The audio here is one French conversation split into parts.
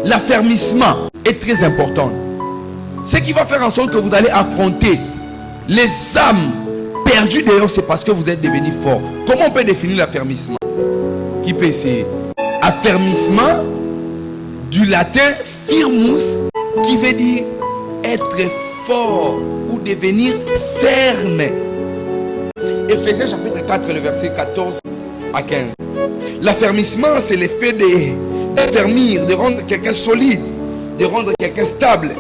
l'affermissement est très important. Ce qui va faire en sorte que vous allez affronter les âmes perdues dehors, c'est parce que vous êtes devenu fort. Comment on peut définir l'affermissement? Qui peut essayer? Affermissement, du latin firmus, qui veut dire être fort ou devenir ferme. Éphésiens chapitre 4, le verset 14 à 15. L'affermissement, c'est l'effet d'affermir, de rendre quelqu'un solide, de rendre quelqu'un stable,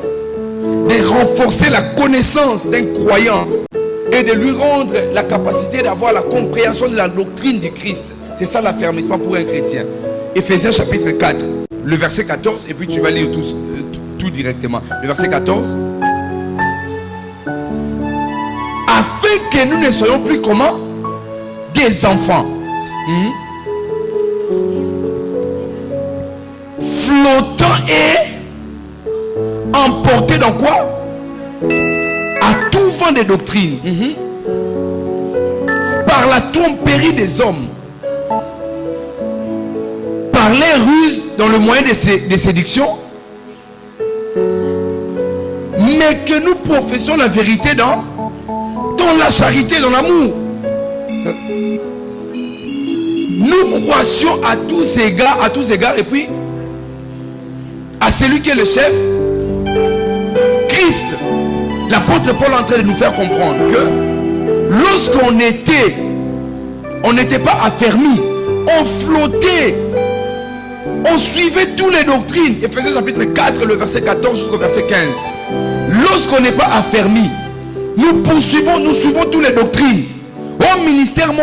de renforcer la connaissance d'un croyant et de lui rendre la capacité d'avoir la compréhension de la doctrine du Christ. C'est ça l'affermissement pour un chrétien. Éphésiens chapitre 4, le verset 14, et puis tu vas lire tout directement. Le verset 14. Afin que nous ne soyons plus comment? Des enfants. Flottant et emportés dans quoi? À tout vent de doctrine. Par la tromperie des hommes. Par les ruses dans le moyen de séduction. Mais que nous professions la vérité dans la charité, dans l'amour. Nous croissions à tous égards, et puis à celui qui est le chef, Christ. L'apôtre Paul est en train de nous faire comprendre que lorsqu'on n'était pas affermi, on flottait, on suivait toutes les doctrines. Éphésiens chapitre 4, le verset 14 jusqu'au verset 15. Lorsqu'on n'est pas affermi, nous suivons toutes les doctrines. Au ministère, quand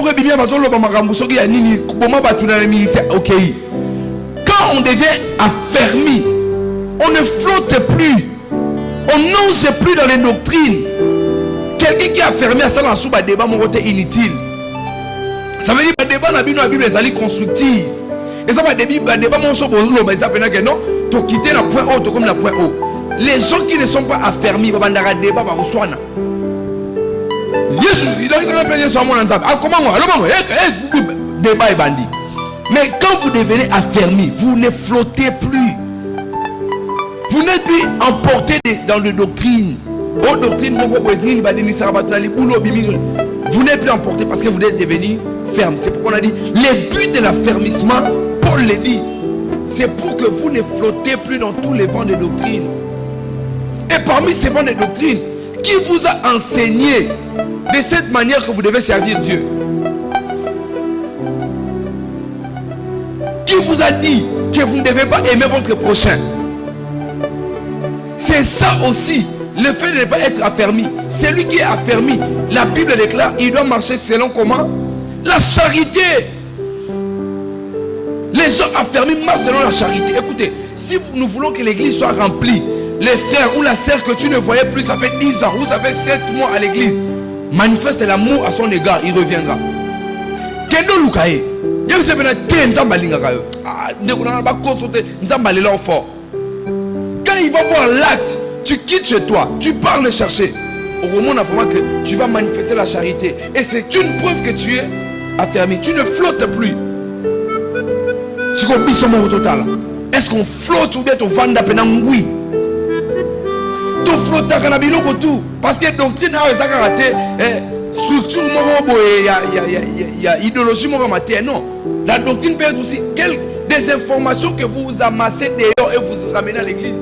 on devient affermi, on ne flotte plus, on n'ose plus dans les doctrines. Quelqu'un qui est affermi à ça, la débat inutile. Ça veut dire que le débat dans la Bible est constructif. Et ça va débat non, tu quitter le point haut, tu comme le point haut. Les gens qui ne sont pas affermis, ils vont débat il a dit comment débat est bandit. Mais quand vous devenez affermi, vous ne flottez plus. Vous n'êtes plus emporté dans les doctrines. Vous n'êtes plus emporté parce que vous êtes devenu ferme. C'est pourquoi on a dit les buts de l'affermissement, Paul le dit, c'est pour que vous ne flottez plus dans tous les vents de doctrine. Et parmi ces vents de doctrine, qui vous a enseigné de cette manière que vous devez servir Dieu? Qui vous a dit que vous ne devez pas aimer votre prochain? C'est ça aussi, le fait de ne pas être affermi. Celui qui est affermi, la Bible déclare, il doit marcher selon comment? La charité. Les gens affermis marchent selon la charité. Écoutez, si nous voulons que l'église soit remplie, les frères ou la sœur que tu ne voyais plus, ça fait 10 ans ou ça fait 7 mois à l'église, manifeste l'amour à son égard, il reviendra. Kendo Lukae, quand il va voir l'acte, tu quittes chez toi, tu pars le chercher. Au moment que tu vas manifester la charité. Et c'est une preuve que tu es affermi. Tu ne flottes plus. Est-ce qu'on flotte ou bien tu vends oui? Tu flottes à tout. Parce que doctrine a raté. Structure, il y a idéologie, non. La doctrine peut être aussi des informations que vous amassez dehors et vous ramenez à l'église.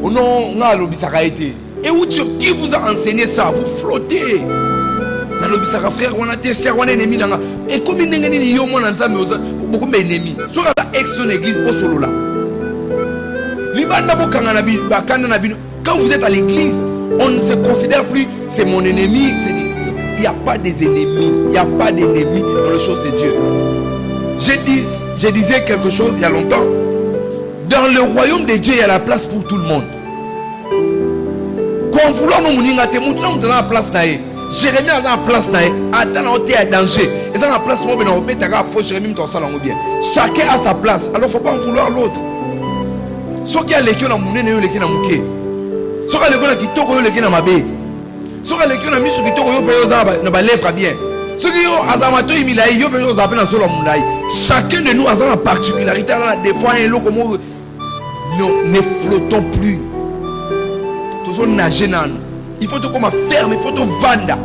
Oh non, on a l'obisara été. Et où qui vous a enseigné ça? Vous flottez. Dans l'obisara frère, on a des sœurs, on a des ennemis. Et comme il y a des beaucoup d'ennemis. Sur la ex-église, au solo là. Quand vous êtes à l'église, on ne se considère plus, c'est mon ennemi. Il n'y a pas des ennemis. Il n'y a pas d'ennemis dans les choses de Dieu. Je disais quelque chose il y a longtemps. Dans le royaume de Dieu, il y a la place pour tout le monde. Quand vous voulez dans la place, Jérémie a la place, attends, on est à danger. Et ça, la place, chacun a sa place. Alors, il ne faut pas en vouloir l'autre. Ceux qui ont les gens qui ont les gens qui ceux qui ont les gens qui ont les ceux qui ont les gens qui ont les lèvres bien. Ceux qui ont les gens qui ont les Chacun de nous a la particularité. Des fois, ne flottons plus. Tous on nage. Il faut que comme ferme, il faut que vendre.